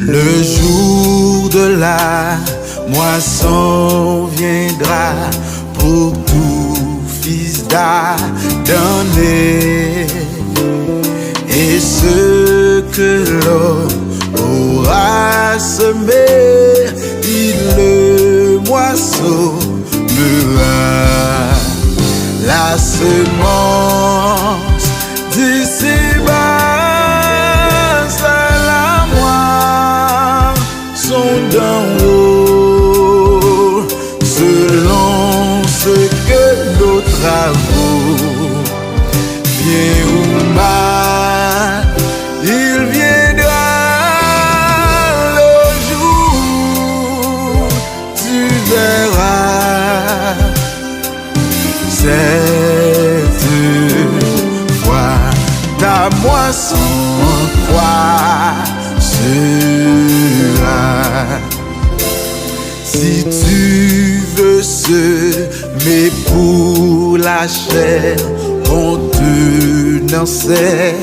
Le jour de la moisson viendra pour tout fils d'Adam, et ce que l'homme aura semé, il le moissonnera. La semence d'ici-bas, c'est la moisson d'en haut, selon ce que nos travaux, bien ou mal, il viendra le jour, tu verras cette fois ta moisson quoi sera. Si tu veux semer pour la chair, contenant ses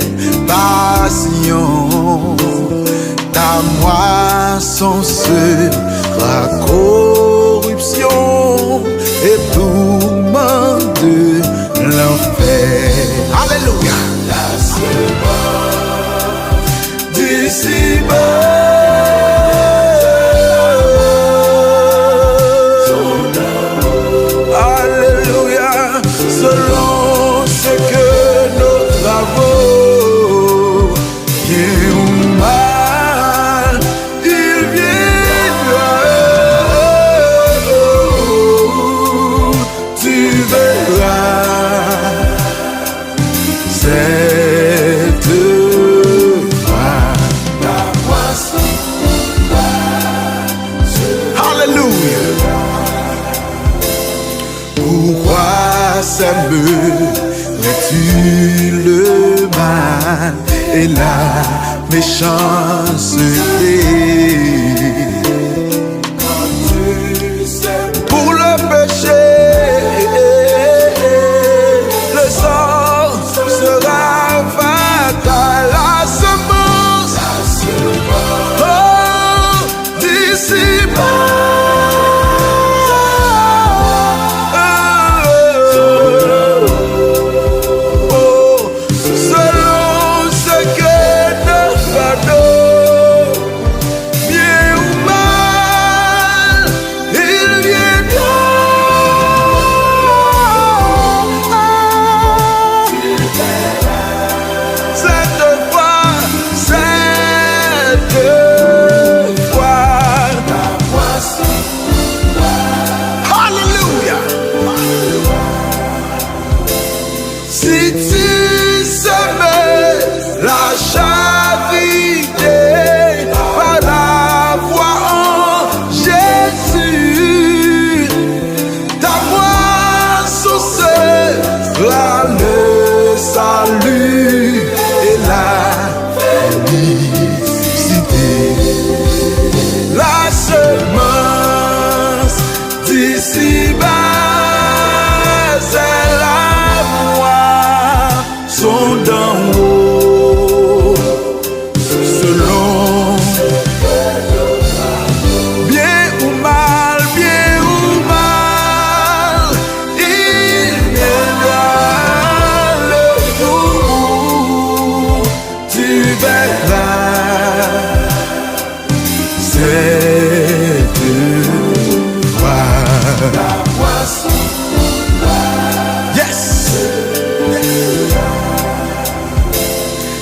passions, ta moisson sera corruption et tourment de l'enfer. Alléluia. La semence d'ici-bas, alléluia, selon ce que nos travaux, bien ou mal, il viendra, tu verras cette fois la moisson. Alléluia. Pourquoi s'aimerais-tu le mal et la méchanceté? Pour le péché, le sang sera fatal. La semence, oh, d'ici-bas.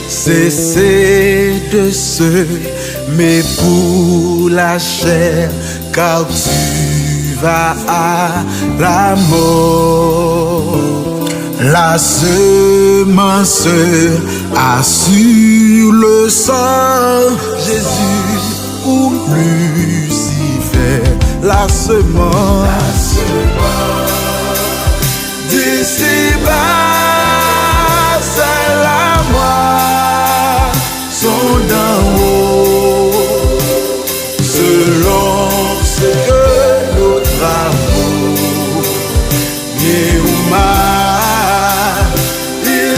Cessez de semer pour la chair, car tu vas à la mort. La semence assure le sang, Jésus ou Lucifer. La semence d'ici-bas, c'est la moisson d'en haut, selon ce que nos travaux, bien ou mal, il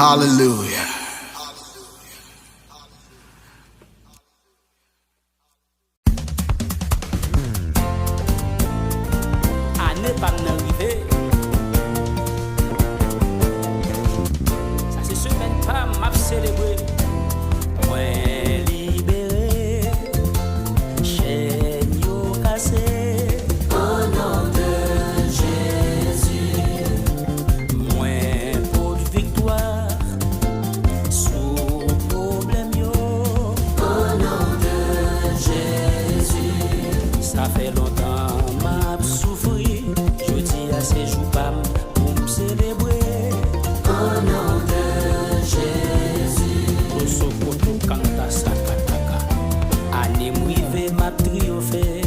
Hallelujah. Année pas n'arriver. Ça c'est semaine pas m'a célébré. Moi libéré, chaîne yo cassé. Au nom de Jésus, moi pour victoire. Sous problème yo. Au nom de Jésus, ça fait longtemps m'a souffri. Je dis à ces jours pas pour me célébrer. Au nom de Jésus, au sokoto kanta sakataka. Année mouive m'a triomphé.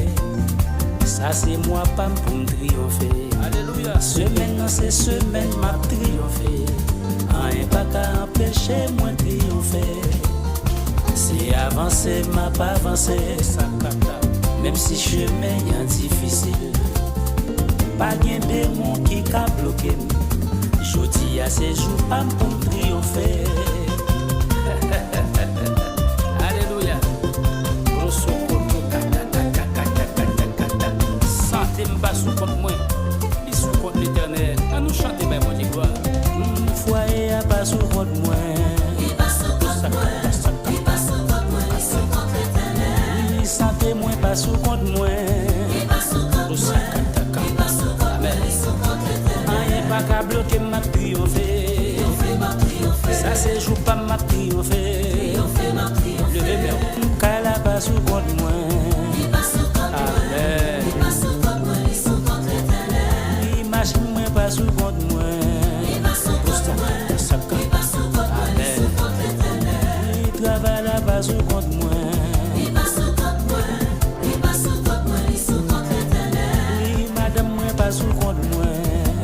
Ça c'est moi pas pour me triompher. Alléluia. Semaine c'est semaine m'a triomphé. Rien pas qu'à empêcher moi de triompher. C'est avancer m'a pas avancé. Sakata. Même si chemin est difficile, pas de démon qui a bloqué. Je dis à ces jours pas pour triompher. Alléluia. Santé m'ba sous contre moi, il sous contre l'éternel. À nous chanter même mon gloire. Foyer a pas sous contre moi. Il passe sous contre moi. Il passe sous contre moi. Il sous contre l'éternel. Santé moi pas sous contre moi. Il passe sous contre moi. Il passe sous contre moi. Il sous contre l'éternel. Rien pas qu'à bloquer ma triompher. Ça c'est jour pas ma triompher. Levez mes car la pas sous contre moi. Il passe sous contre moi. Amen. Il passe sous contre moi. Il sous contre l'éternel. Imagine moi pas sous contre moi. Il passe sous contre moi. Il passe sous contre moi. Il sous contre l'éternel. Il travaille là pas sous contre moi. Il passe sous contre moi. Il passe sous contre moi. Il sous contre l'éternel. Oui, madame moi pas sous contre moi.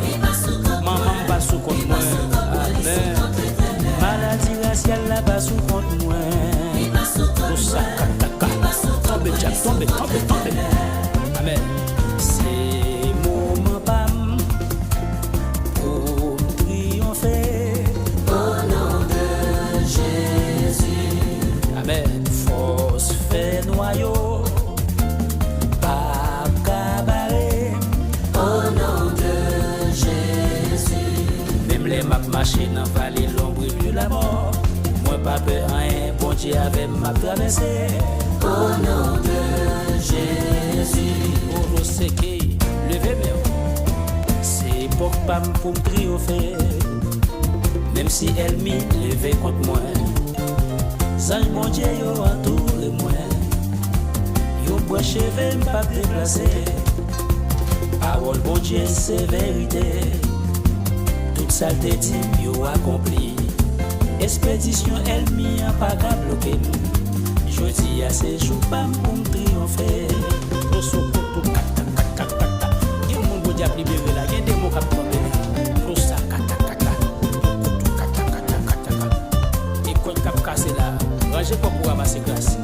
Il passe sous contre moi. Maman pas sous contre moi. Amen. Maladie raciale là pas sous contre moi. Il passe sous contre moi. Tombe, Jack, tombe. Amen. C'est moment bam pour triompher. Au nom de Jésus. Amen. Force fait noyau. Pas cabaret. Au nom de Jésus. Même les maps marchés dans la vallée l'ombre de la mort. Moi pas peur rien, bon Dieu avait m'a traversé. Au nom de Jésus. Oh, je sais que levez mes. C'est pour pas pour me triompher. Même si elle m'y levait contre moi. Zange mon Dieu yo entouré moi. Yo bois cheveux m'pas déplacer. Parole bon Dieu c'est vérité. Toute saleté dit yo accompli. Expédition elle m'y a pas qu'à bloquer. Je dis à ces jours pas pour me triompher. Au sokoto kata. Il y a mon Dieu libéré là, il y a des mots qui tombent. Pour ça kata. Et quand cap cassé là, rangez pas pour ramasser glace.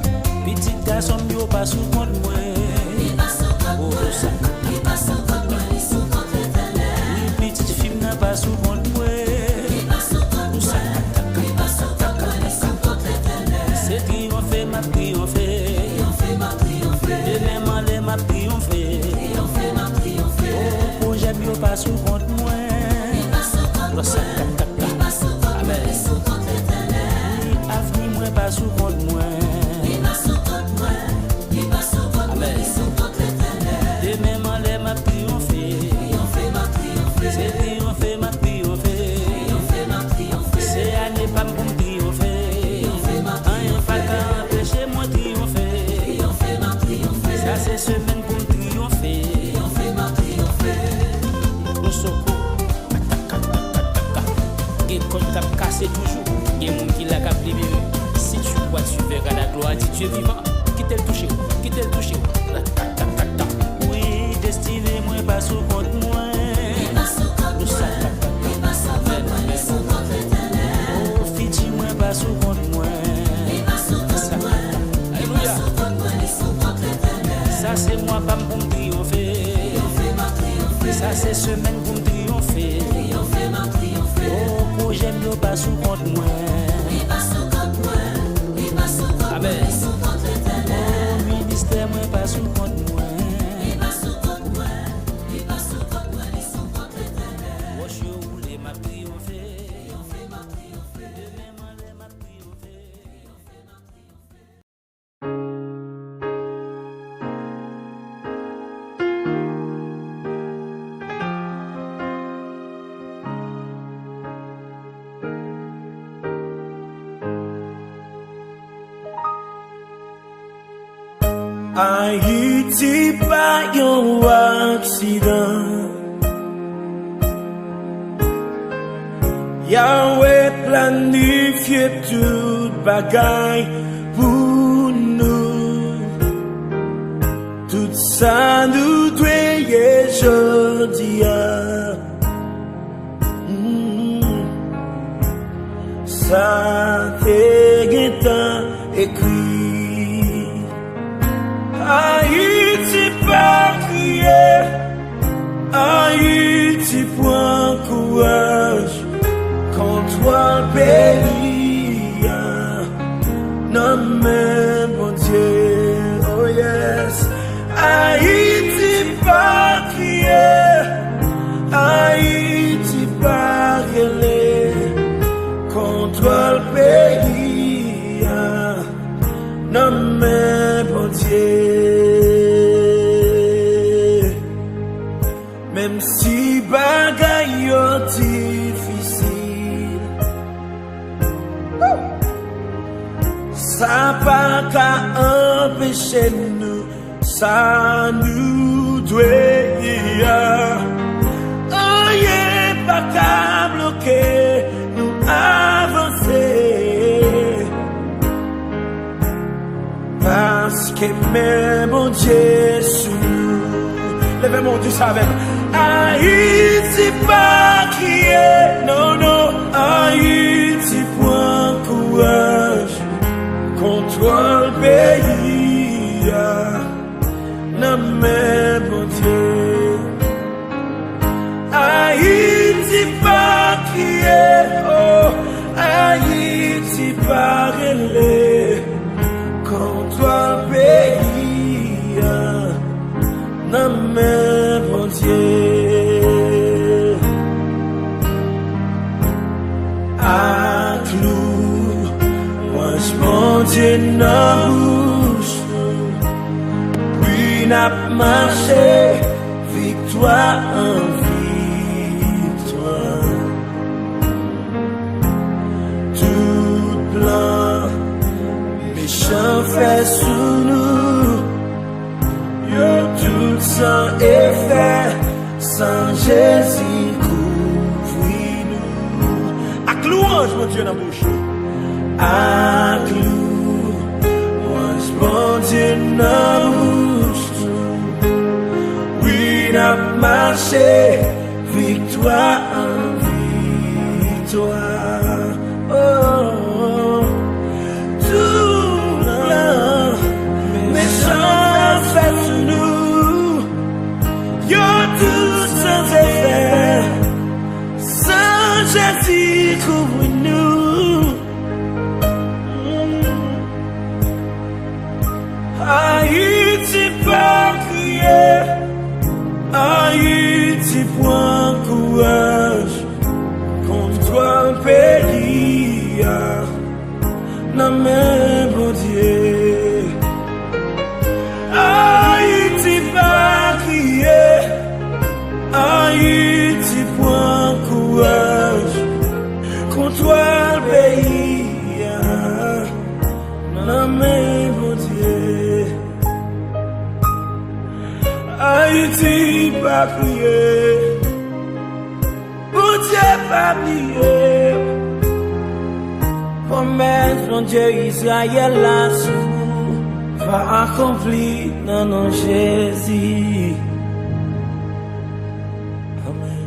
Petit garçon yo pas sous contre moi. Il passe sous contre moi. Il passe sous contre moi. Il sous contre l'éternel. Petite fille n'a pas sous contre moi. Il passe sous contre moi. Il passe sous contre moi. Il sous contre l'éternel. C'est triompher ma triompher. Triompher ma triompher. Demain m'aller ma triompher. Triompher ma triompher. Oh projet yo pas sous contre moi. Il passe sous contre moi. Il passe sous contre moi. Il sous contre l'éternel. Avenir moi pas sous contre moi. Il passe sous contre moi. Il passe sous contre moi. Il sous contre l'éternel. Demain m'aller ma triompher. Triompher ma triompher. C'est triompher ma triompher. Triompher ma triompher. C'est année pas pour me triompher. Triompher ma triompher. Rien pas qu'à empêcher moi triompher. Triompher ma triompher. Ça c'est semaine pour me triompher. Triompher ma triompher. Au secours. Et quand tu as cassé toujours, il y a des gens qui l'a capté. Si tu vois, tu verras la gloire. Dis tu es vivant. Quitte le toucher. Oui, destiné moi pas sous contre moi. Il passe sous contre moi. Il passe sous contre moi. Il sous contre l'éternel. Oh, fiti moi pas sous contre moi. Il passe sous contre moi. Alléluia. Il sous contre moi. Il sous contre l'éternel. Ça c'est pas sous compte moi. Il pas sous compte moi. Il pas sous compte moi. Amen. Il sous compte l'Éternel. Mon ministère moi pas sous compte moi. Il pas sous compte moi. Il pas sous compte moi. Il sous compte l'Éternel. Moi je voulais ma triompher. Triompher, ma triompher. Demain ma triompher. Haïti pas yon accident. Yahweh planifié tout bagaille pour nous. Tout ça nous doit jodi a. Ça t'est écrit. Haïti pas crier, Haïti point courage, contre toi pays, non mais bon Dieu, oh yes. Haïti pas crier, Haïti pas gueuler, contre toi pays, non mais bon Dieu. Même si bagaille yo difficile, ça pas qu'à empêcher nous, ça nous doit. Rien pas qu'à bloquer nous avancer. Parce que même mon Dieu sous nous. Levez mon Dieu ça avec. Haïti pas crier, non, non. Haïti point courage, contrôle pays, non mais mon Dieu. Haïti pas crier, oh, Haïti pas relais, contrôle pays, non mais mon Dieu. À clou, moi j'm'en Dieu n'a bouche, puis n'a marché, victoire en victoire. Tout plan, méchant fait sous nous, yo tout sans effet, sans Jésus couvre-nous. À louange, mon Dieu, dans la bouche. À clou, moi mon Dieu, dans la bouche. Oui, n'a marché, victoire en victoire. Oh, tout là, méchant fait sous nous, yo tout sans effet, sans Jésus couvre-nous. Haïti pas crier, Haïti point courage, contre toi pays, non mais bon Dieu. Haïti pas crier, Haïti point courage, contre toi pays, non mais bon Dieu. Haïti pas crier, bon Dieu Pabliye. Promesse mon Dieu Israël là sous va accomplir dans nos Jésus. Amen.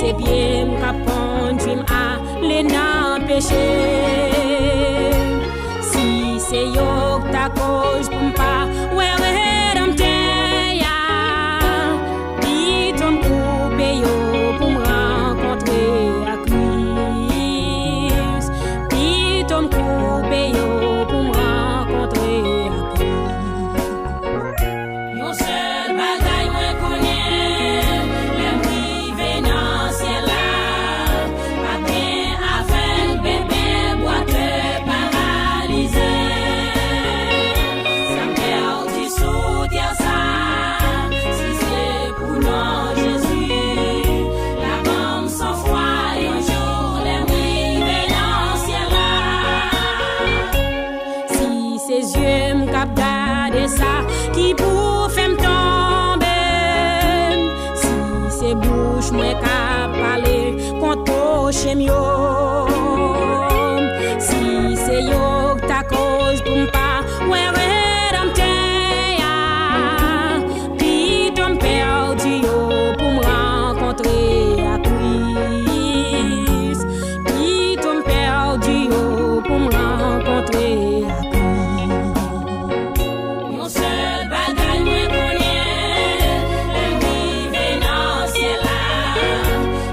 c'est bien qu'a conduit à l'en péché. Si c'est yo ta cause pour pas ouais redempter ya, puis ton coupe yo pour me rencontrer à Christ, puis ton coupe yo pour me rencontrer à Christ. Yon seul bagaille moi connais, les privé dans ciel là, Maten avec bébé boite paralysé. Ça me perd sous terre ça, si c'est pour nous Jésus, la bombe sans foi un jour les privé dans ciel là. Si ses yeux me captent garder ça, qui pour faire me tomber, si ses bouches me captent parler contre chez yo, si c'est yo ta cause pour me pas ouais redempter ya, puis ton perdu yo pour me rencontrer à Christ, puis ton perdu yo pour me rencontrer à Christ. Yon seul bagaille moi connais, les privé dans ciel là,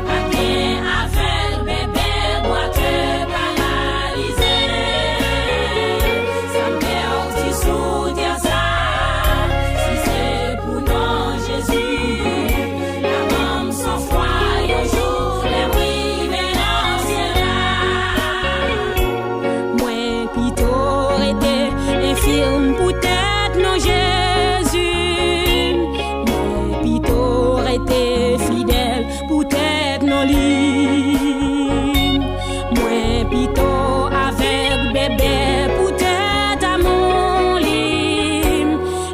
Maten avec bébé boite paralysé. Ça me perd sous terre ça, si c'est pour nous Jésus, la bombe sans foi un jour les privé dans ciel là. Moi plutôt été infirme peut-être non Jésus, moi plutôt été fidèle peut-être non lui, moi plutôt avec bébé peut-être à mon lit,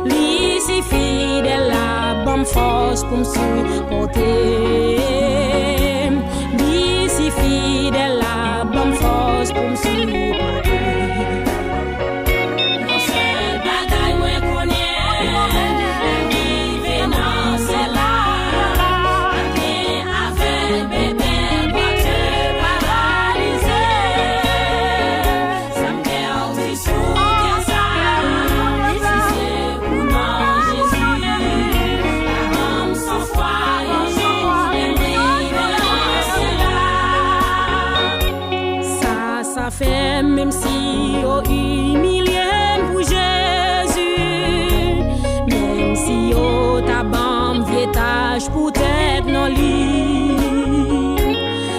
lui si fidèle la bonne force pour me supporter, lui si fidèle la bonne force pour me supporter. Yon seul bagaille moi connais, les privé dans ciel là, Maten avec bébé boite paralysé. Ça me perd sous terre ça, si c'est pour nous Jésus, la bombe sans foi un jour les privé dans ciel là. Ça fait même si yo humilié pour Jésus, même si yo ta bam vietage peut-être non lit,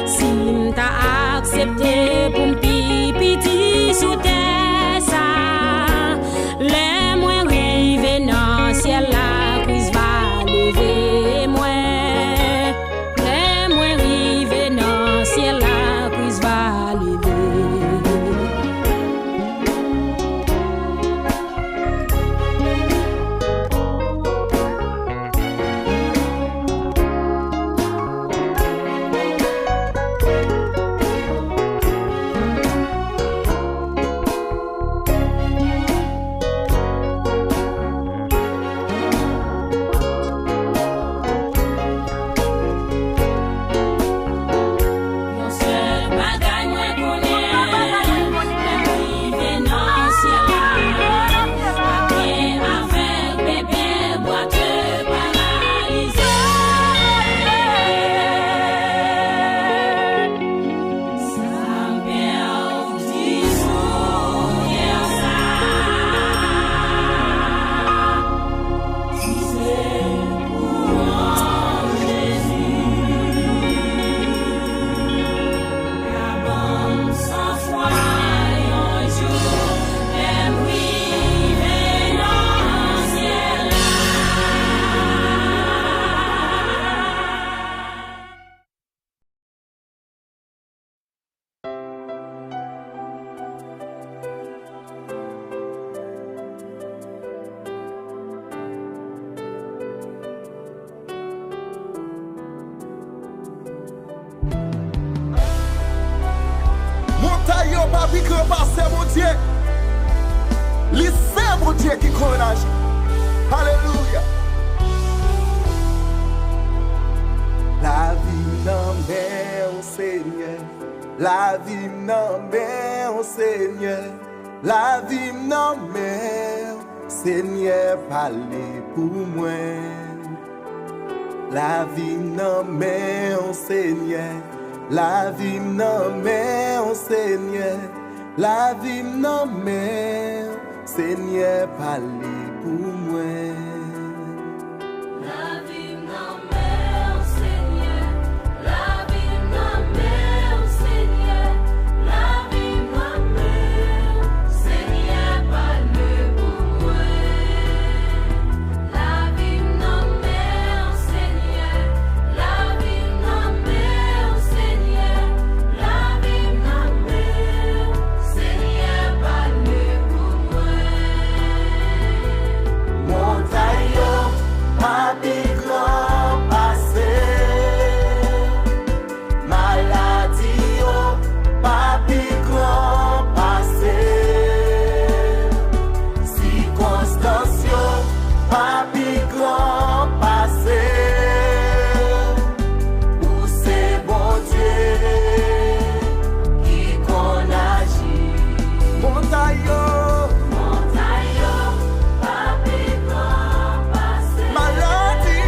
si m'ta accepté pour m'pipiti sous terre ça, les moins rive dans ciel là, Christ va lever moi, les moins rive dans ciel là, Christ va lever. Yon seul bagaille moi connais, les privé dans ciel là, Maten avec bébé boite paralysé. Ça me perd sous terre ça, si c'est pour nous Jésus, la bombe sans foi un jour les privé dans ciel là. Montagne au papi que passe mon Dieu. C'est mon Dieu qui connaît. Alléluia. La vie n'en La vie nan men, Seigneur. La vie nan men, Seigneur, parlez pour moi. La vie nan men, Seigneur. La vie nan men, Seigneur. La vie nan men, Seigneur, parlez pour moi. La vie nan men, Seigneur. La vie nan men, Seigneur. La vie nan men, Seigneur, parlez pour moi. La vie nan men, Seigneur. La vie nan men, Seigneur. La vie nan men, Seigneur, parlez pour moi. Montagne, ma big grand passé. Maladie, ma big grand passé. Circonstance, ma big grand passé. Où c'est bon Dieu qui qu'on agit. Montagne, maladie,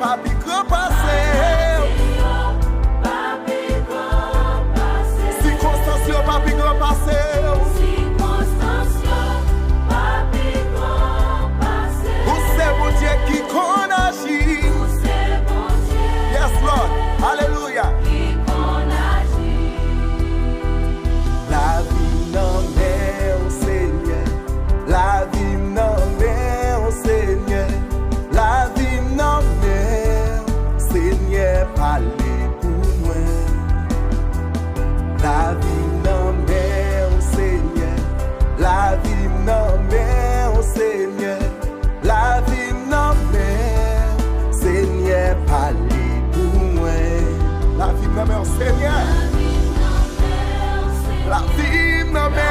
ma big grand passé. Circonstance, ma big grand passé. Où c'est bon Dieu qui qu'on agit. Yes, Lord. Hallelujah. La vie non mais Seigneur. La vie non mais Seigneur. La vie non mais Seigneur, parlez pour moi. La vie non mais Seigneur. La vie non mais Seigneur. La vie non mais Seigneur, parlez pour moi. La vie non mais Seigneur. La vie non mais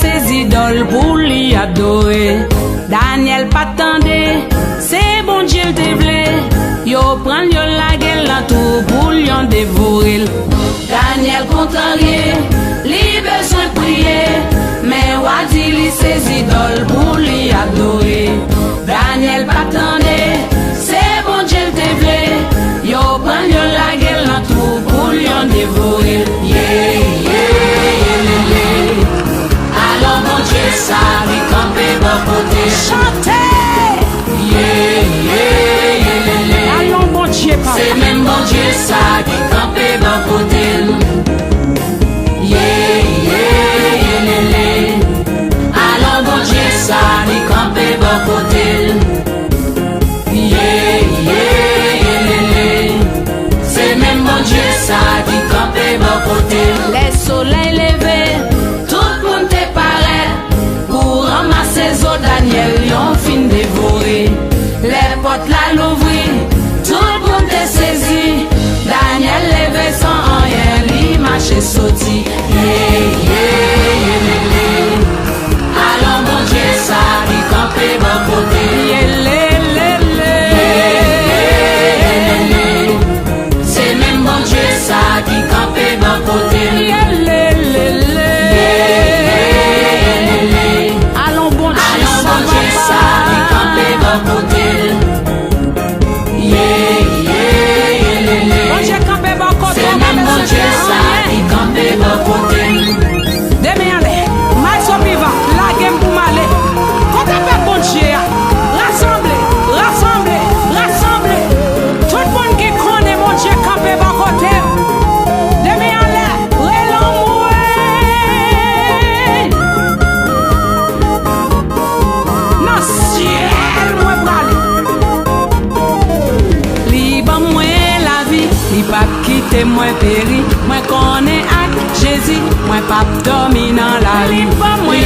ses idoles pour lui adorer. Daniel pas tendé, c'est bon Dieu te vle. Yo prend yo la gueule en tout pour l'yon dévorer. Daniel contrarié, li besoin prier, mais wadi li ses idoles pour lui adorer. Daniel pas tendé, c'est bon Dieu te vle. Yo prend yo la gueule en tout pour l'yon dévorer. Yeah, alors mon Dieu ça lui campé bon côté. Chantez. Allons bon Dieu papa. C'est même bon Dieu ça qui campé bon côté. Allons bon Dieu ça lui campé bon côté. C'est même bon Dieu ça qui campé bon côté. Les soleils levés, tout le monde te paraît. Pour ramasser les eaux, Daniel, yon fin dévoré. Les portes là l'ouvrir, tout le monde te saisi. Daniel levé sans rien, li marché sauti. Alors mon Dieu ça, li campé bon côté. C'est même bon Dieu ça qui campé bon côté. Allons bon Dieu ça qui campé bon côté. Bon Dieu campé bon côté. C'est même bon Dieu ça qui campé bon côté. Demain allez, mal so vivant, la game pour m'aller. Quand on fait bon Dieu, rassemblez, rassemblez, rassemblez. Tout le monde qui connaît mon Dieu campé bon côté. Demain allez, non ciel, moi brale. Libre moi la vie, li pas quitter moi péri. Moi connais ak Jésus, moi pas dormi dans la rue. Libre moi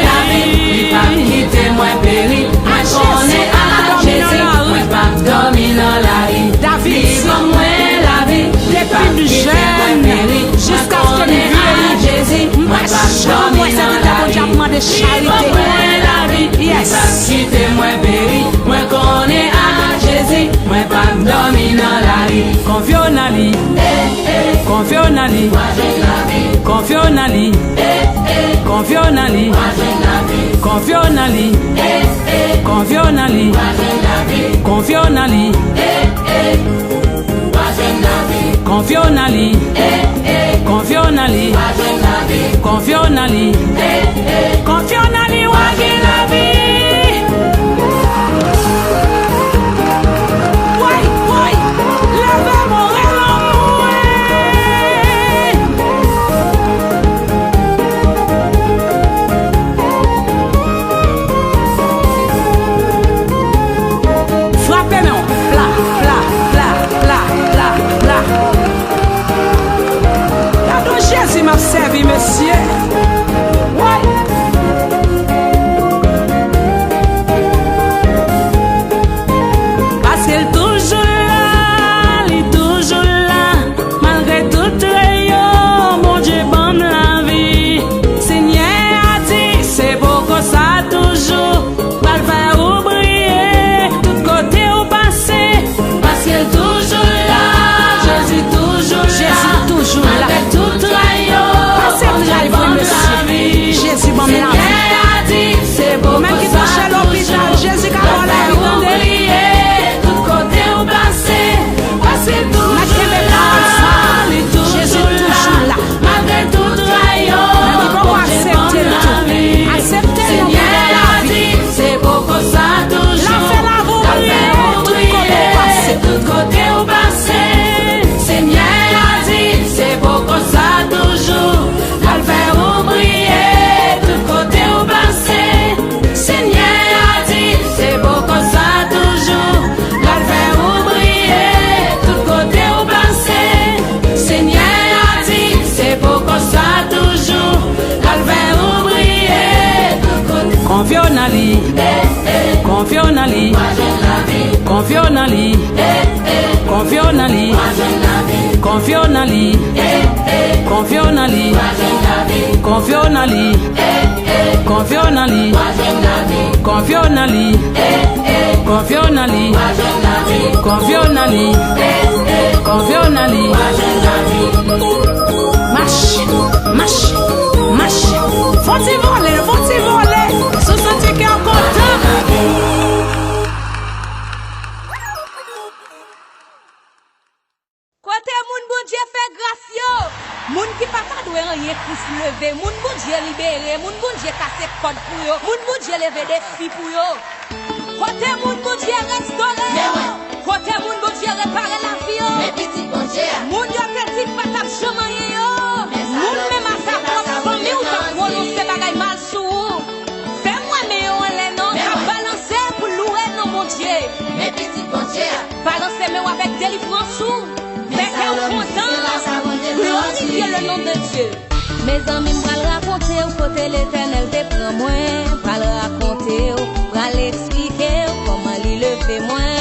la vie, li pas quitter moi péri. Moi connais ak Jésus, moi pas dormi dans la rue. David, libre moi la vie, depuis du jeune jusqu'à ce que nous Jésus, moi pas dormi dans la rue. De charité. La vie, yes. Quittez-moi péri, moi connais à Jésus, moi pas dormi dans la rue. Confions-ali, confions-ali, confions-ali, confions-ali, confions-ali, confions-ali, confions-ali, confions-ali, confions-ali, confions-ali, confions-ali, wagi la vie. Oui, oui, levez mon relon frappez-moi, plat, plat, plat, plat, plat, plat. Jésus m'a servi, monsieur. Ouais. Parce qu'elle toujours là, elle est toujours là. Malgré tout rayon, mon Dieu bonne la vie. Seigneur a dit, c'est beaucoup ça toujours. Pas le faire oublier, tout côté au passé. Parce qu'elle toujours là, Jésus toujours là. Jésus toujours là. Malgré tout rayon, Jésus bon la vie. C'est beau même qui touche à l'hôpital. Jésus qui a la oublié. Tout côté au passé. Parce que tout Jésus toujours là. Malgré tout rayon. Acceptez le tout. Acceptez le tout. C'est beau comme ça toujours. La fait la oublié. Tout côté au passé. Seigneur a dit. C'est beau comme ça toujours. La faire oublier. Tout côté au passé. Seigneur a dit. C'est beau comme ça toujours. La faire oublier. Tout côté au passé. Seigneur a dit. C'est beau comme ça toujours. La faire oublier. Tout côté. Confions-ali. confiant dans lui, confiant dans lui, confiant dans lui, confiant dans lui, confiant dans lui, confiant dans lui, confiant dans lui, confiant dans lui, confiant dans lui, confiant dans lui, confiant dans lui. Marche, marche, marche. Faut-il voler, faut-il voler. Se sentir qu'il y a content. Côté moun bon Dieu fait grâce yo. Moun qui pas ta doué rien pour se lever. Moun bon Dieu libéré. Moun bon Dieu cassé code pour yo. Moun bon Dieu levé des filles pour yo. Côté moun bon Dieu restauré. Côté moun bon Dieu réparé la vie yo. Mais petit bon Dieu. Moun yo petit pas t'a chamaye yo. Moun même à sa propre famille ou t'a prononcé bagay mal sou. Fais-moi mais on les non t'a balancé pour louer non mon Dieu. Mais petit bon Dieu. Balancé mais avec délivrance ou. Glorifier le nom de Dieu. Mes amis, m'bral raconter au côté l'éternel te prend moins. M'bral raconter, m'bral expliquer comment lui le fait moins.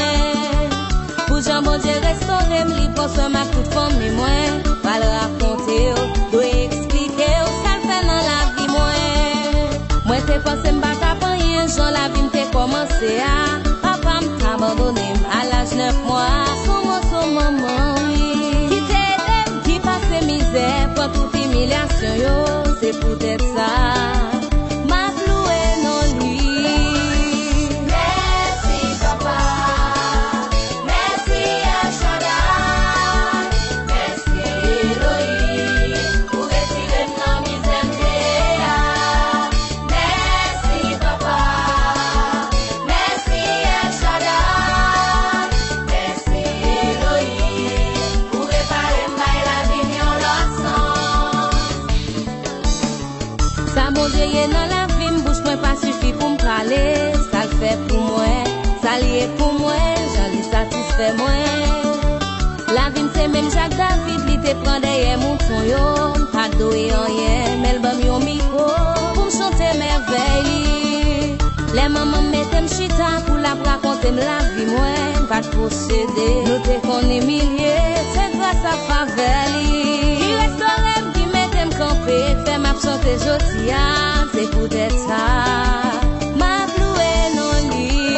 Pour Jean bon Dieu restaurer, m'li pense ma toute famille moins. M'bral raconter, doit expliquer ça le fait dans la vie moins. Moi t'ai pensé m'battre pas rien, Jean la vie m'te commencé à. Papa m'a abandonné à l'âge 9 mois. Son maman. Misère, pour toute humiliation, yo, c'est peut-être ça. Ma floué non lui. Merci papa, merci Shaddai, merci Elohim, pour retirer nos misères. Merci papa, merci Shaddai, merci Elohim, pour réparer la vie. Ça mon Dieu est dans la vie, m'bouche moi pas suffit pour me parler. Ça le fait pour moi, ça lié pour moi, j'en ai satisfait moi. La vie c'est même Jacques David, il te prend derrière mon son yo. Pas doué en rien, mais le bam yo micro pour me chanter merveille. Les mamans mettent m'chita pour la raconter la vie moi. Pas de posséder, nous te connais milliers, c'est grâce à Faveli. Il restaurait camper, faire ma chanter Josia, c'est peut-être ça. Ma floué non lit.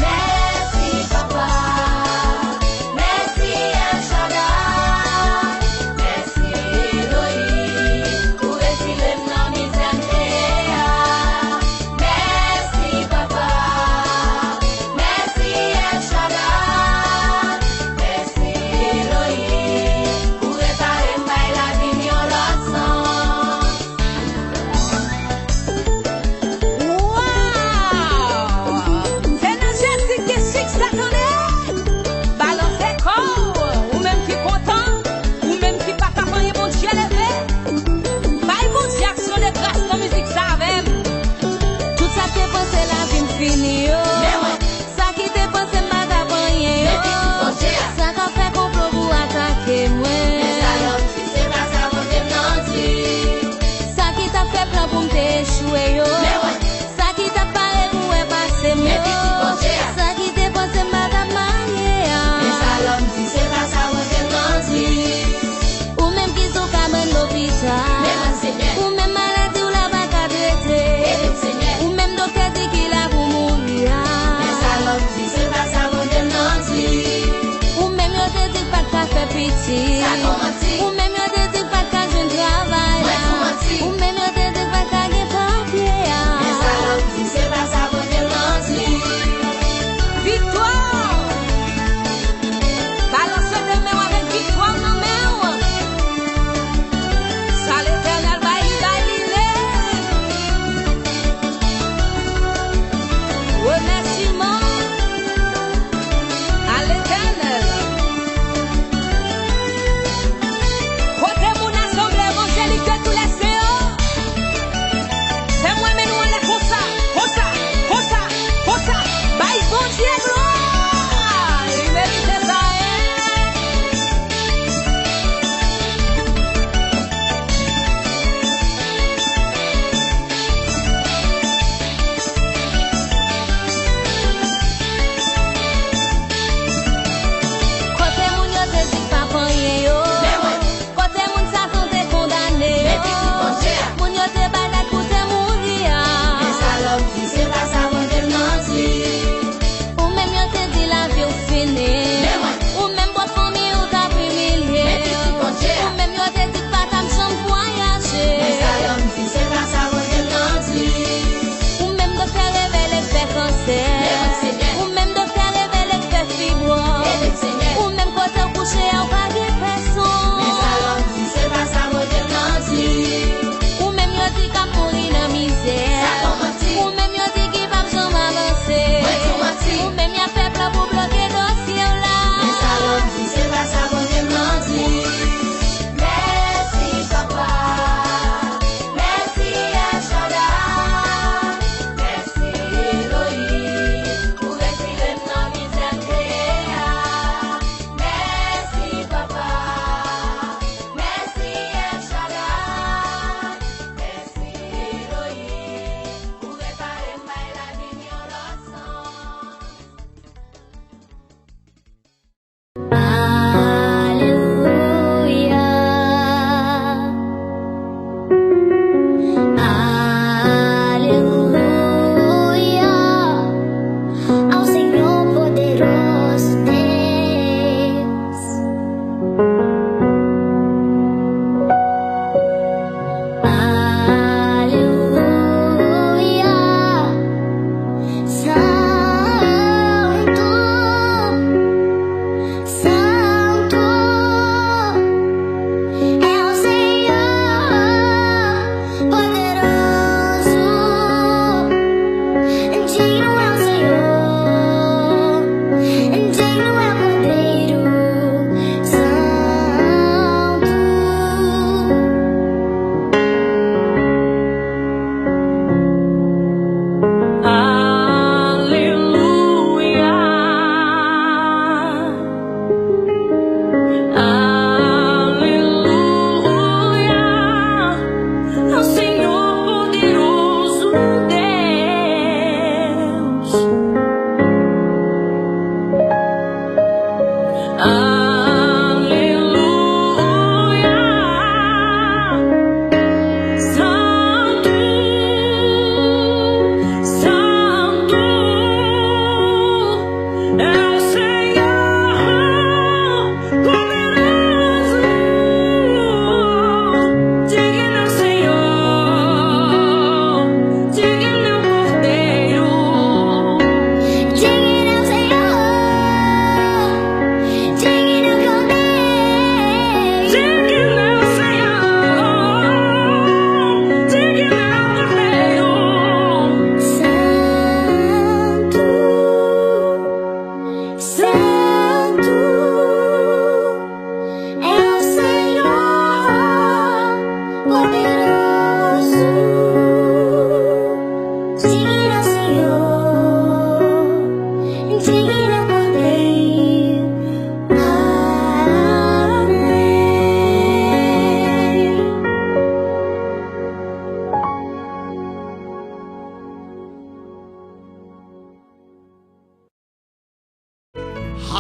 Merci papa, merci Shaddai, merci Elohim, pour retirer nos misères. Merci papa, merci Shaddai, merci Elohim, pour réparer la vie. Fini yo, ça qui te pense m'a gagné yo, ça qu'a fait complot pour attaquer moi. C'est pas ça mon Dieu, ça qui t'a fait plan pour m'échouer yo, ça qui t'a parlé pour passer moi, ça qui te pense m'a gagné yo. C'est pas ça mon Dieu, ou même qui sont comme l'hôpital, ou même maladie ou la bac à traiter, ou même docteur dit qu'il a pour mourir.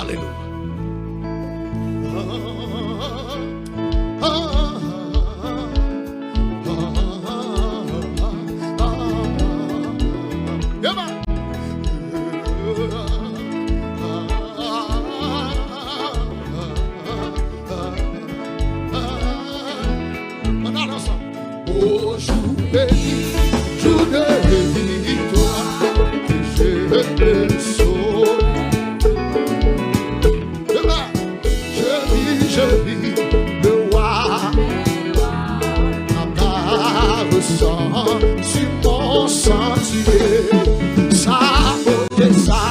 Alléluia. Oh, jour de victoire, je te sauve. Je vis le roi, ma ressent sur mon sentier, sa beauté, sa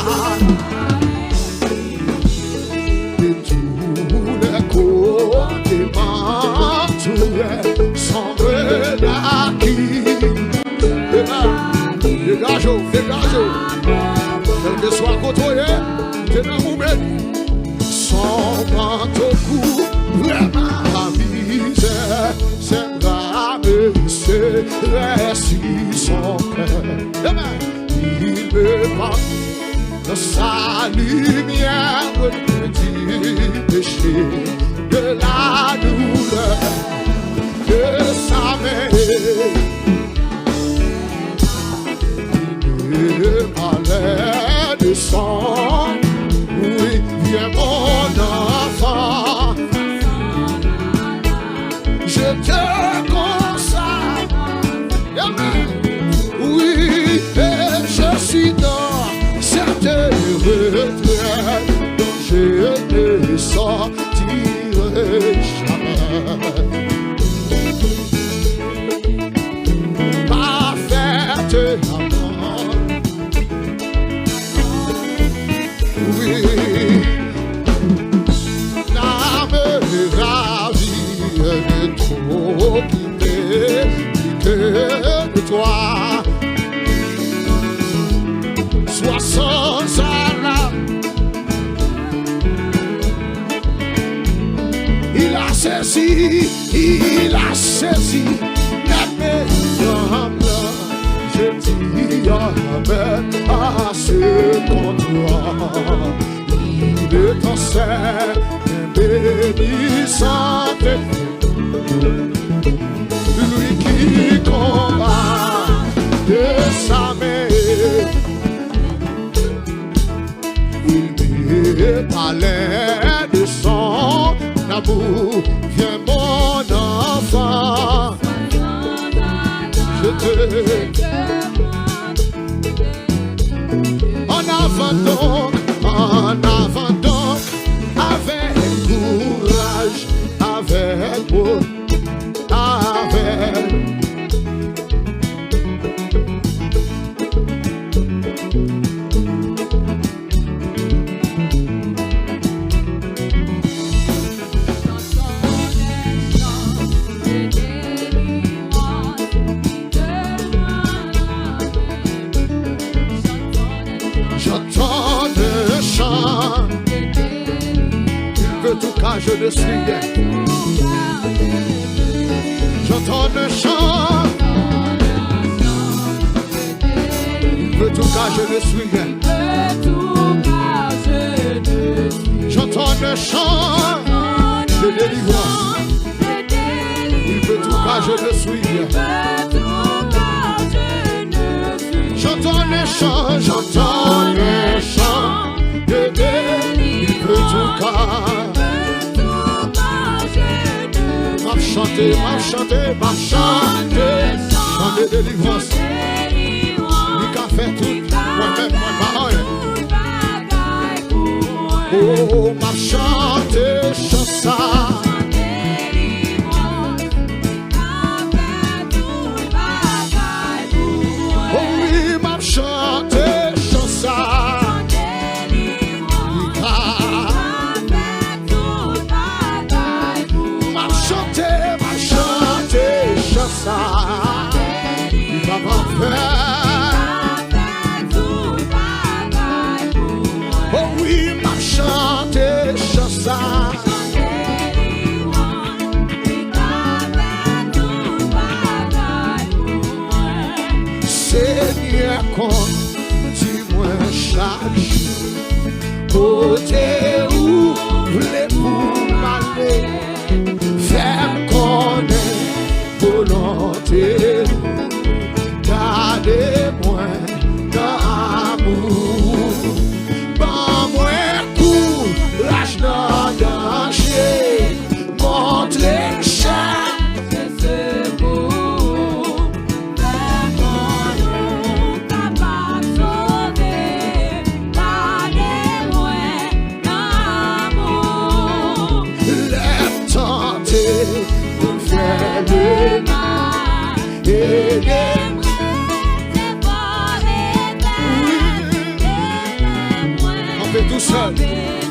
et tous les côtés m'entouraient, semblent d'acquis. Dégagez, quel que soit côtoyé, t'es dans mon bête. Son manteau court, vraiment misère, c'est rameuse sur son cœur. Il me porte de sa lumière, du péché, de la douleur, de sa main. Il me parlait de son. Oui, viens mon enfant, je te consacre. Oui, et je suis dans cette retraite dont je ne sortirai jamais. Parfaite amour. Oui, Nanm ravie de trop quitter de toi. Sois sans alarme. Il a saisi la maison. Je dis amen à ce comptoir. Il est en serre bénissante. Lui qui combat de sa main. Il me parlait de son amour. Viens mon enfant, je te en avant donc, avec courage, avec beau, avec. J'entends le chant, il veut tout cas je le suis. J'entends le chant, il veut tout cas je le suis. J'entends le chant de délivrance, il veut tout cas je le suis. J'entends le chant de il veut tout cas. M'a chanté, chant de délivrance. Il qu'a fait tout, moi-même, moi parole. Oh, m'a chanté, chant ça. Chanter, chansa, m'a chanter, chansa, il va m'en faire. Oh oui, m'a chanter, chansa. Seigneur, dis-moi chaque jour, côté gardez-moi dans l'amour. Pas moins courage dans le danger. Montrez chaque secours. Fais mon nom capable de sauver. Gardez-moi dans l'amour. Les tenter pour faire le mal. Et on fait tout seul,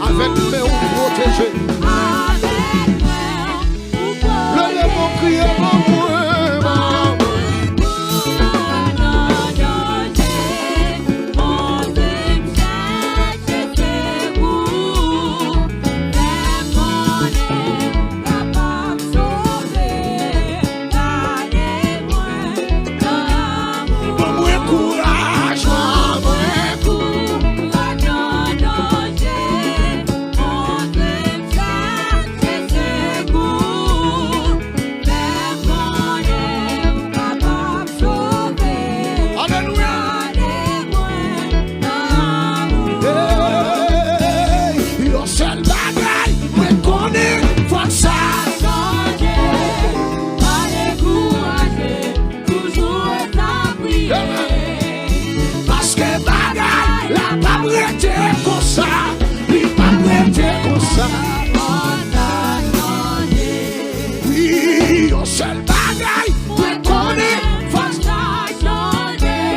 avec mes roues protégées. Le démon crie à moi. Oui, on seul bagaille, pour connaître, faut changer.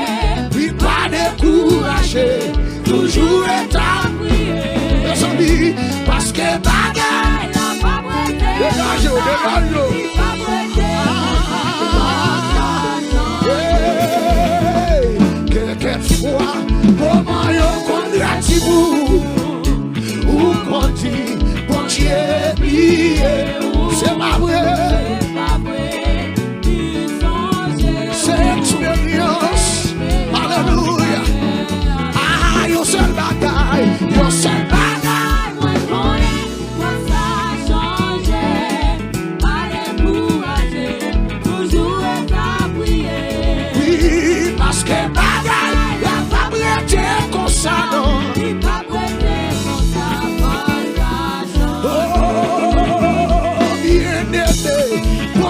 Oui, pas décourager, toujours être à prier. Les amis, parce que bagaille, la pas prêter. Dégagez. Quelquefois, comment yon congrati vous, ou qu'on dit, bon Dieu, c'est pas vrai, c'est expérience, alléluia. Ah, yon seul bagaille, yon seul bagaille, moi connais, moi ça changer, pas décourager, toujours être à prier. oui, parce que bagaille, la pas prêter comme ça, non.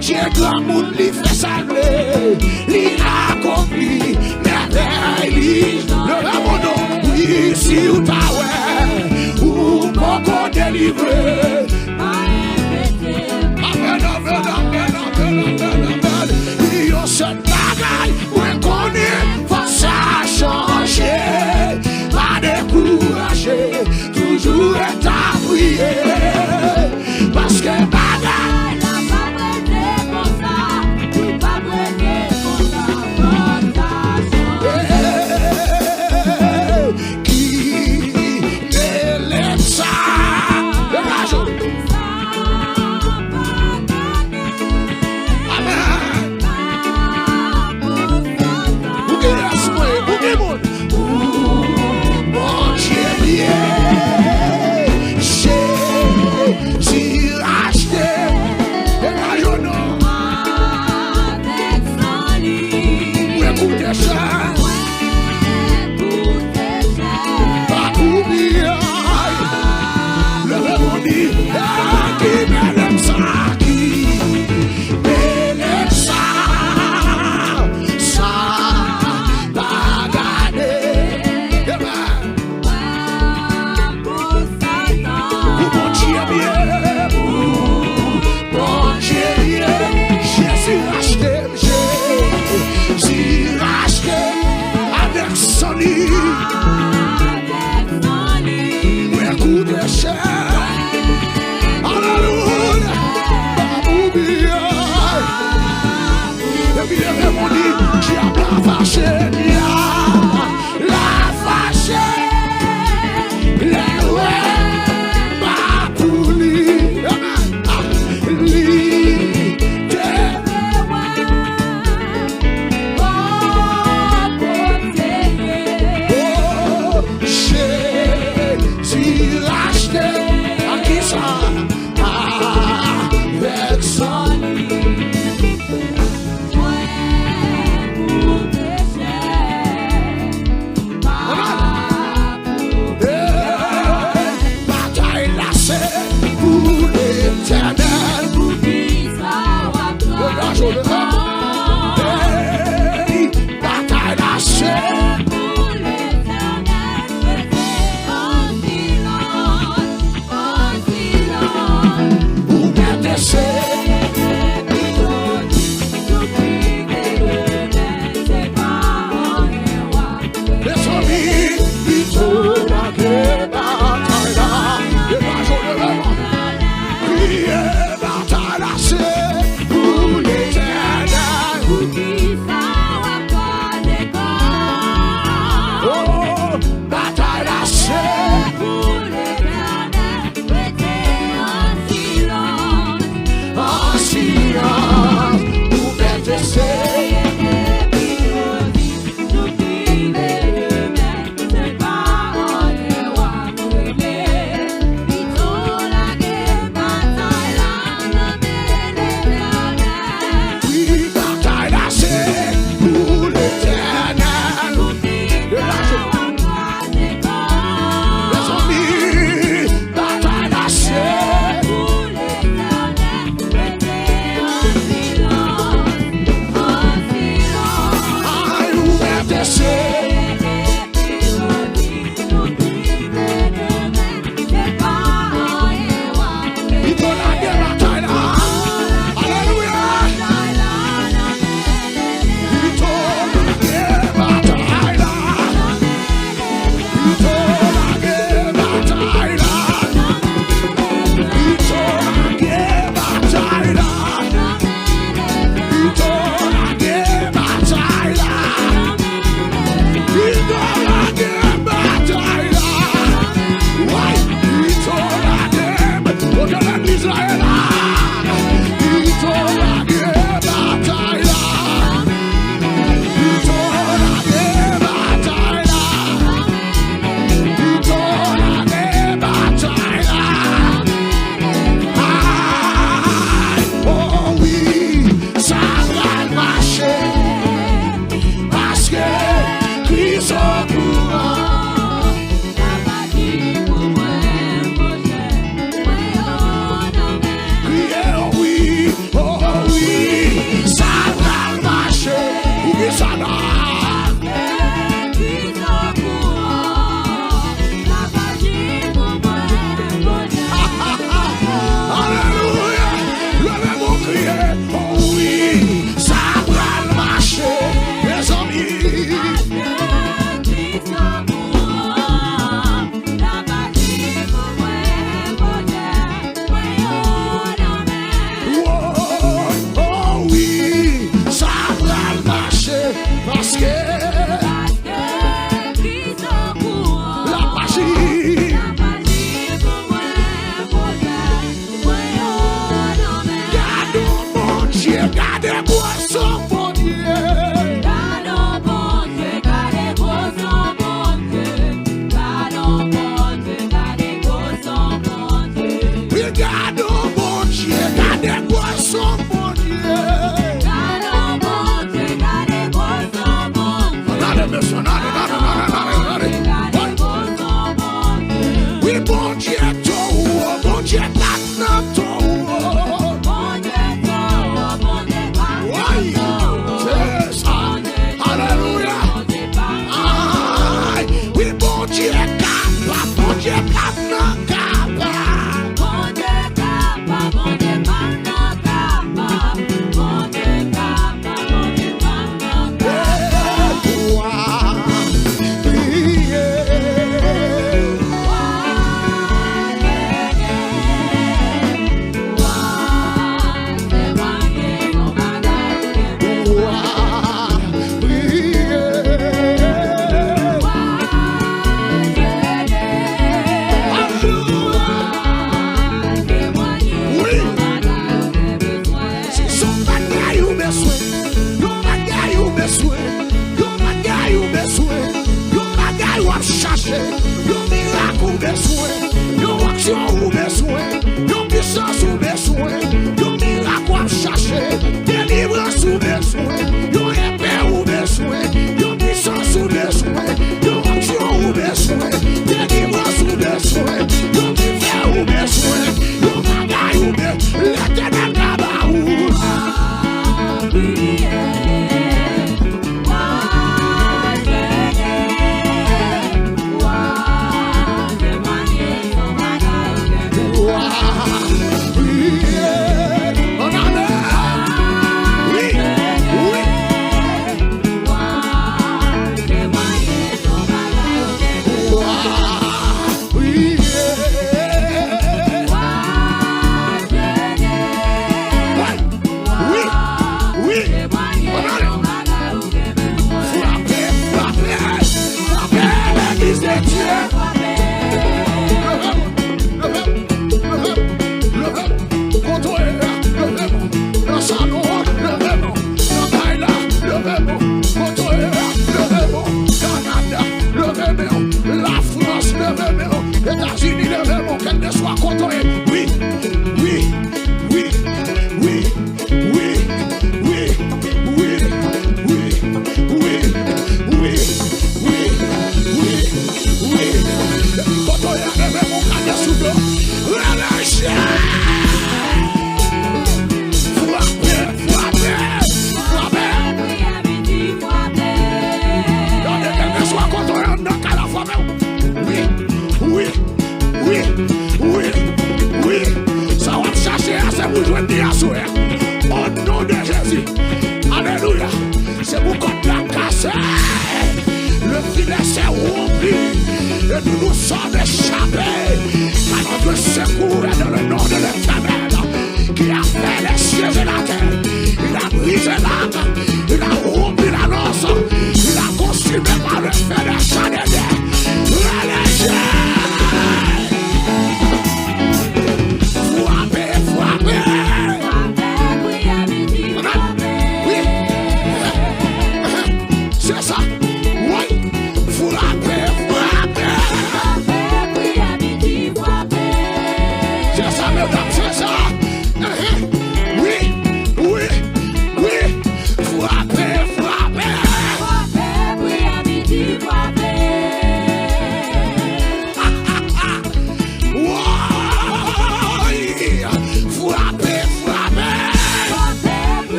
Dieu grand monde li fait salver, li accompli merveille, le abandon, oui, si ou ta ouais, ou beaucoup délivré. Amen, yo seul bagaille, moi connais, faut ça changer, pas décourager, toujours être à prier, parce que bagaille.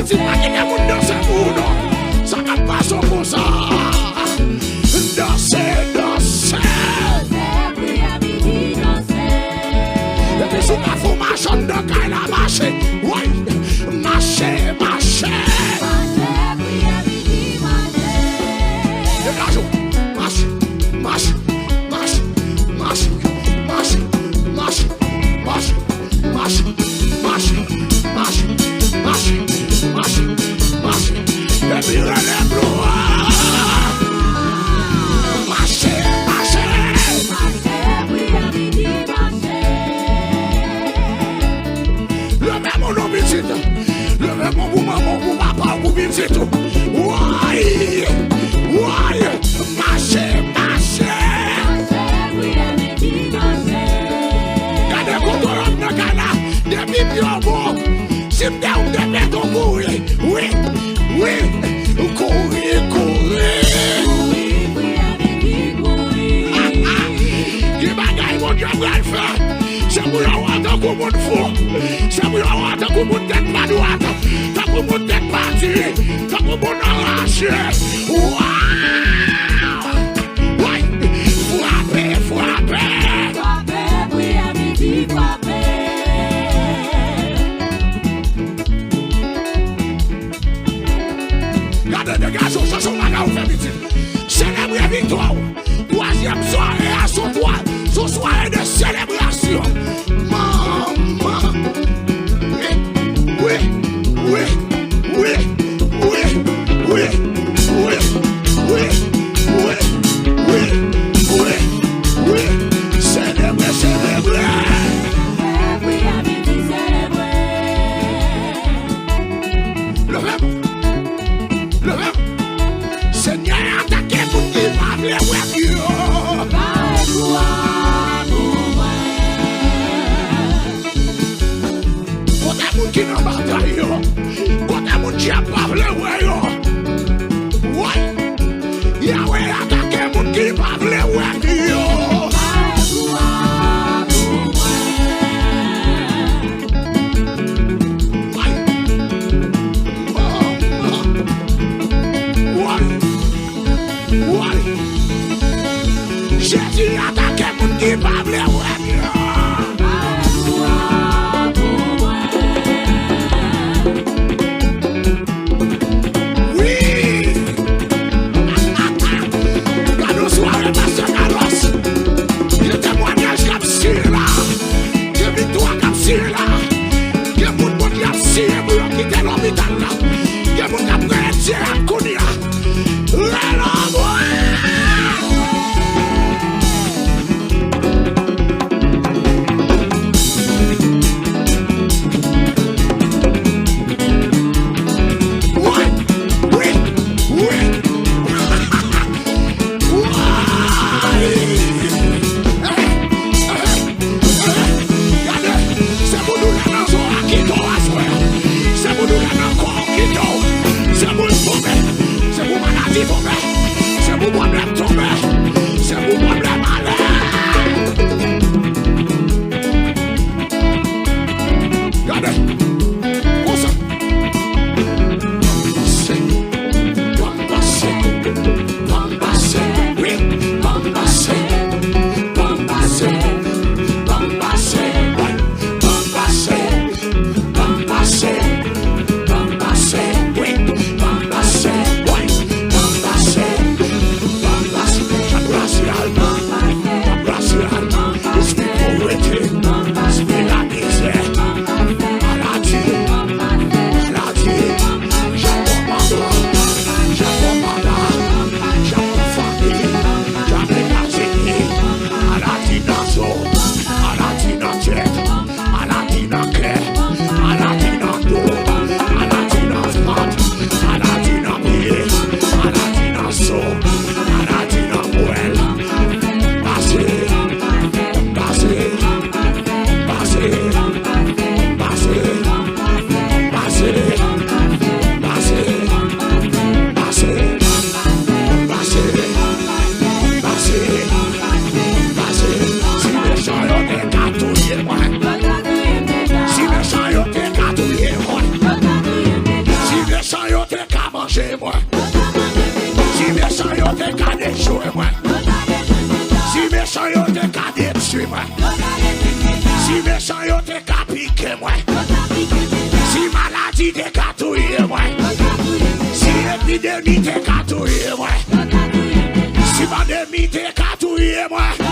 petit pas qui est moun dans ce monde. Ça va pas son comme ça. Danser, danser. Et puis sous ma formation de caille la marcher. Oui, marcher, marcher. Dégagez, marche, marche, marche, marche, marche, marche, marche, marche, marche, marche, marche, marche, marche. Et puis relève-le. Marcher, marcher. Le même mon nom petit, le même mon maman, mon papa, mon petit tout. Ouais, ouais, marcher, marcher. Gardez mon tour de gala, des bibions bon. Si m'dé ou de mettre au courir, oui, oui, courir, courir. Qui bagaille mon Dieu va le faire. C'est pour l'avoir tant qu'on monde fou. C'est pour l'avoir tant qu'on monde tête pas droite. Tant qu'on monde tête partie. Tant qu'on monde arraché. Waouh! Ouais! Frappez, frappez! Frappez, oui, à midi, frappez! Regardez les garçons, ça sont là où fait midi. Célébrer victoire. Troisième soirée à son toit. Son soirée de célébration. Maman. Oui, oui, oui, oui, oui, oui, oui, oui, oui, oui, oui. Célébrer, célébrer. Oui, ami, célébrer. Le même. Le même. Seigneur, attaquez pour qui va venir. Qui n'a pas bataille, quand un monde qui a parlé, ouais, Yahweh attaque un monde qui parle, ouais, Jésus attaque un monde qui parle, ouais, moi. Si méchant yo te ka piqué moi. Si maladie te ka touye moi. Si épidémie te ka touye moi. Si pandémie te ka touye moi.